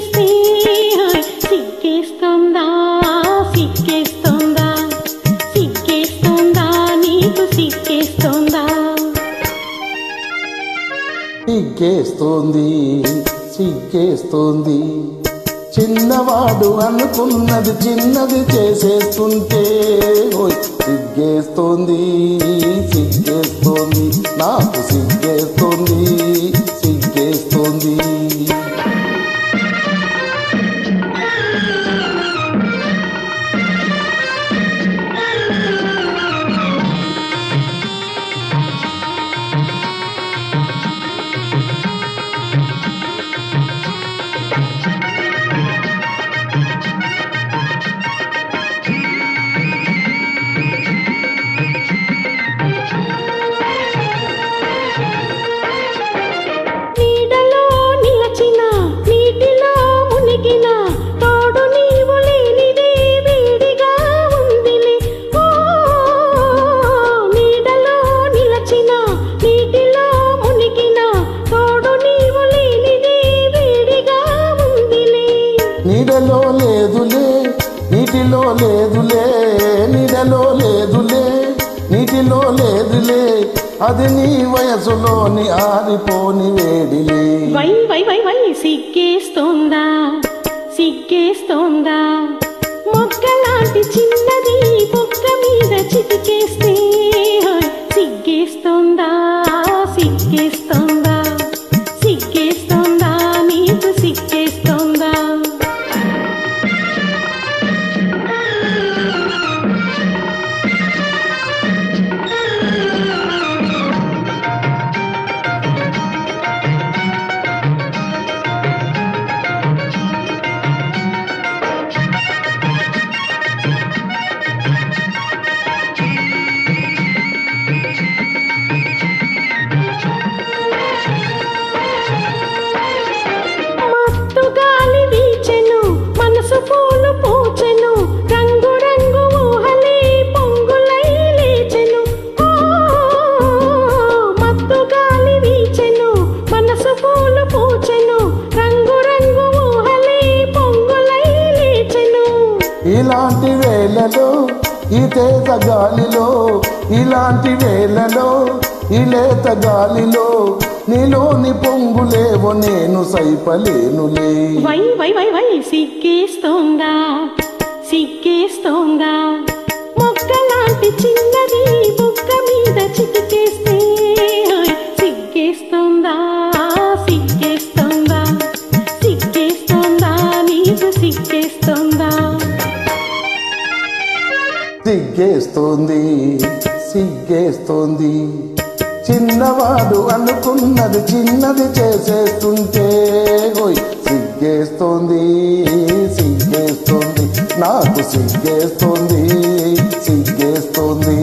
చిటికేస్తే సిగ్గేస్తోందా సిగ్గేస్తోందా సిగ్గేస్తోందా నీకు సిగ్గేస్తోందా సిగ్గేస్తోంది సిగ్గేస్తోంది చిన్నవాడు అనుకున్నది చిన్నది చేసేస్తుంటే సిగ్గేస్తోంది సిగ్గేస్తోంది నాకు సిగ్గేస్తోంది సిగ్గేస్తోంది నీడలో లేదులే నీటిలో లేదులే నీడలో లేదులే నీటిలో లేదులే అది నీ వయసులోని ఆరిపోని వేడిలే వై వై వై వై సిగ్గేస్తోందా సిగ్గేస్తోందా మొక్కలాంటి చిన్నది బొక్క మీద చిటికేస్తే సిగ్గేస్తోందా సిగ్గేస్తోందా సిగ్గేస్తోందా నీకు సిగ్గేస్తోందా ఇలాంటి వేళలో ఈ తేజ గాలిలో ఇలాంటి వేళలో ఈ లేత గాలిలో నీలోని పొంగులేవో నేను సైపలేనులే వై వై వై వై సిగ్గేస్తోందా సిగ్గేస్తోందా మొక్కలాంటి చిన్నది బొక్క మీద చిటికేస్తే సిగ్గేస్తోందా సిగ్గేస్తోందా సిగ్గేస్తోందా నీకు సిగ్గేస్తోందా సిగ్గేస్తోంది సిగ్గేస్తోంది చిన్నవాడు అనుకున్నది చిన్నది చేసేస్తుంటే సిగ్గేస్తోంది సిగ్గేస్తోంది నాకు సిగ్గేస్తోంది సిగ్గేస్తోంది